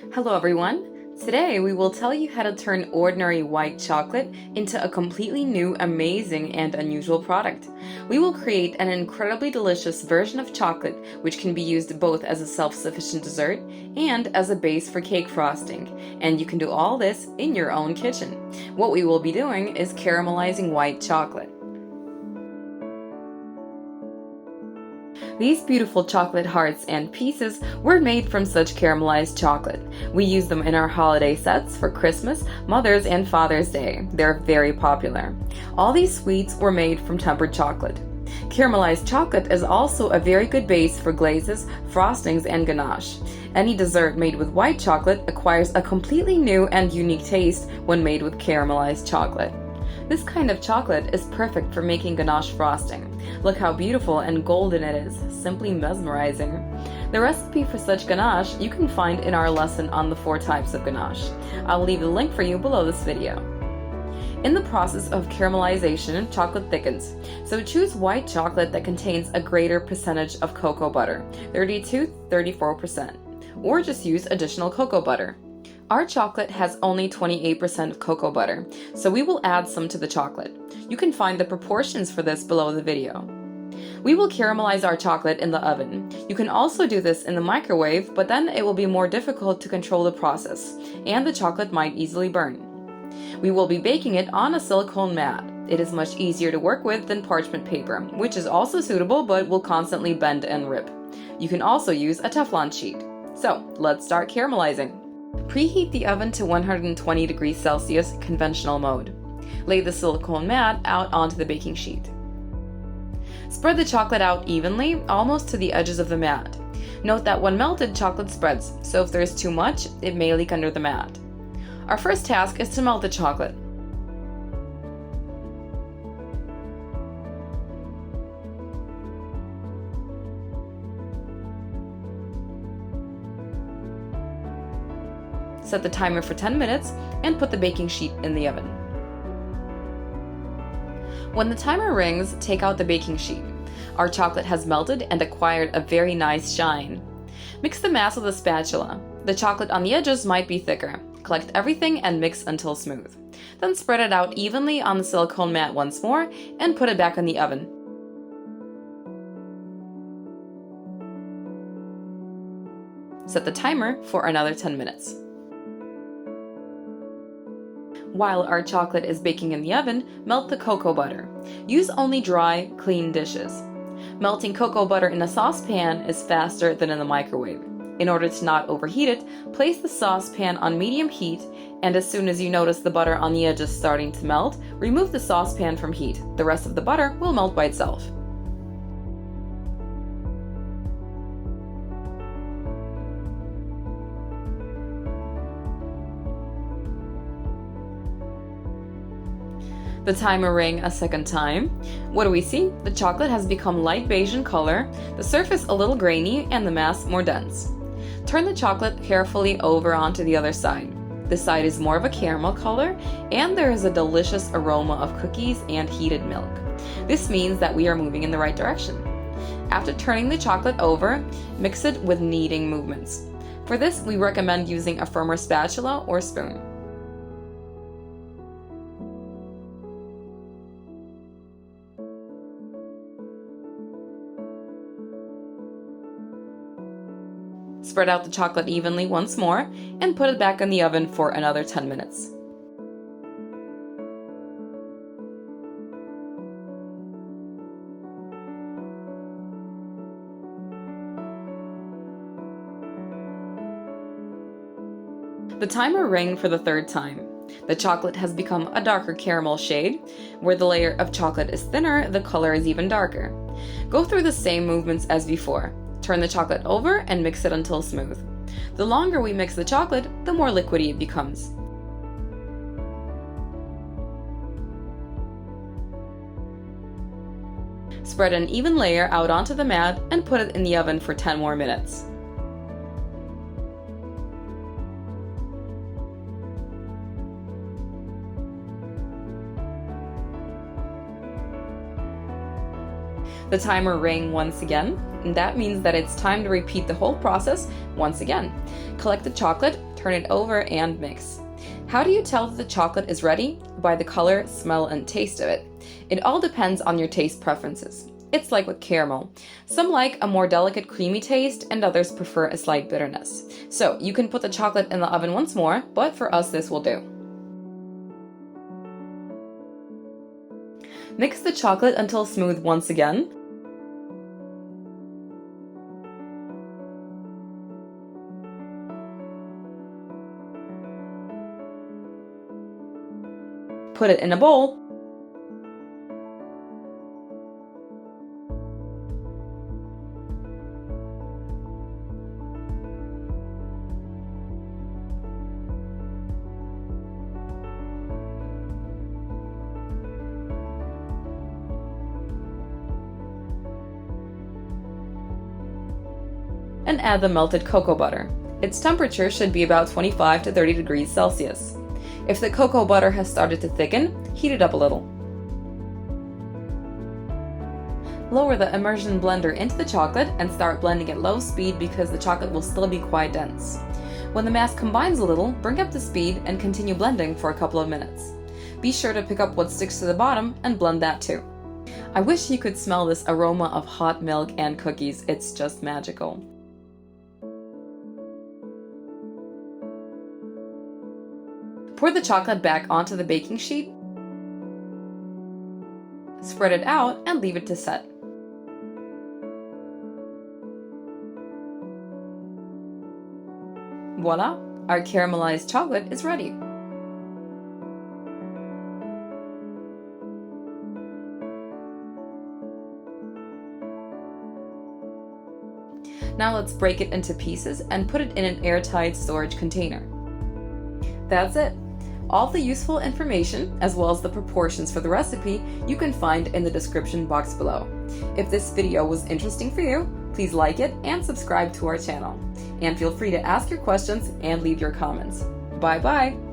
Hello everyone! Today we will tell you how to turn ordinary white chocolate into a completely new, amazing, and unusual product. We will create an incredibly delicious version of chocolate which can be used both as a self-sufficient dessert and as a base for cake frosting. And you can do all this in your own kitchen. What we will be doing is caramelizing white chocolate. These beautiful chocolate hearts and pieces were made from such caramelized chocolate. We use them in our holiday sets for Christmas, Mother's, and Father's Day. They're very popular. All these sweets were made from tempered chocolate. Caramelized chocolate is also a very good base for glazes, frostings, and ganache. Any dessert made with white chocolate acquires a completely new and unique taste when made with caramelized chocolate. This kind of chocolate is perfect for making ganache frosting. Look how beautiful and golden it is, simply mesmerizing. The recipe for such ganache you can find in our lesson on the 4 types of ganache. I'll leave the link for you below this video. In the process of caramelization, chocolate thickens, so choose white chocolate that contains a greater percentage of cocoa butter, 30–34%, or just use additional cocoa butter. Our chocolate has only 28% of cocoa butter, so we will add some to the chocolate. You can find the proportions for this below the video. We will caramelize our chocolate in the oven. You can also do this in the microwave, but then it will be more difficult to control the process, and the chocolate might easily burn. We will be baking it on a silicone mat. It is much easier to work with than parchment paper, which is also suitable but will constantly bend and rip. You can also use a Teflon sheet. So, let's start caramelizing. Preheat the oven to 120 degrees Celsius conventional mode. Lay the silicone mat out onto the baking sheet. Spread the chocolate out evenly, almost to the edges of the mat. Note that when melted, chocolate spreads, so if there is too much, it may leak under the mat. Our first task is to melt the chocolate. Set the timer for 10 minutes and put the baking sheet in the oven. When the timer rings, take out the baking sheet. Our chocolate has melted and acquired a very nice shine. Mix the mass with a spatula. The chocolate on the edges might be thicker. Collect everything and mix until smooth. Then spread it out evenly on the silicone mat once more and put it back in the oven. Set the timer for another 10 minutes. While our chocolate is baking in the oven, melt the cocoa butter. Use only dry, clean dishes. Melting cocoa butter in a saucepan is faster than in the microwave. In order to not overheat it, place the saucepan on medium heat, and as soon as you notice the butter on the edges starting to melt, remove the saucepan from heat. The rest of the butter will melt by itself. The timer rang a second time. What do we see? The chocolate has become light beige in color, the surface a little grainy, and the mass more dense. Turn the chocolate carefully over onto the other side. This side is more of a caramel color, and there is a delicious aroma of cookies and heated milk. This means that we are moving in the right direction. After turning the chocolate over, mix it with kneading movements. For this, we recommend using a firmer spatula or spoon. Spread out the chocolate evenly once more and put it back in the oven for another 10 minutes. The timer rang for the 3rd time. The chocolate has become a darker caramel shade. Where the layer of chocolate is thinner, the color is even darker. Go through the same movements as before. Turn the chocolate over and mix it until smooth. The longer we mix the chocolate, the more liquidy it becomes. Spread an even layer out onto the mat and put it in the oven for 10 more minutes. The timer rang once again, and that means that it's time to repeat the whole process once again. Collect the chocolate, turn it over, and mix. How do you tell that the chocolate is ready? By the color, smell, and taste of it. It all depends on your taste preferences. It's like with caramel. Some like a more delicate creamy taste and others prefer a slight bitterness. So you can put the chocolate in the oven once more, but for us this will do. Mix the chocolate until smooth once again. Put it in a bowl. And add the melted cocoa butter. Its temperature should be about 25 to 30 degrees Celsius. If the cocoa butter has started to thicken, heat it up a little. Lower the immersion blender into the chocolate and start blending at low speed because the chocolate will still be quite dense. When the mass combines a little, bring up the speed and continue blending for a couple of minutes. Be sure to pick up what sticks to the bottom and blend that too. I wish you could smell this aroma of hot milk and cookies. It's just magical. Pour the chocolate back onto the baking sheet, spread it out, and leave it to set. Voila! Our caramelized chocolate is ready. Now let's break it into pieces and put it in an airtight storage container. That's it! All the useful information, as well as the proportions for the recipe, you can find in the description box below. If this video was interesting for you, please like it and subscribe to our channel. And feel free to ask your questions and leave your comments. Bye bye!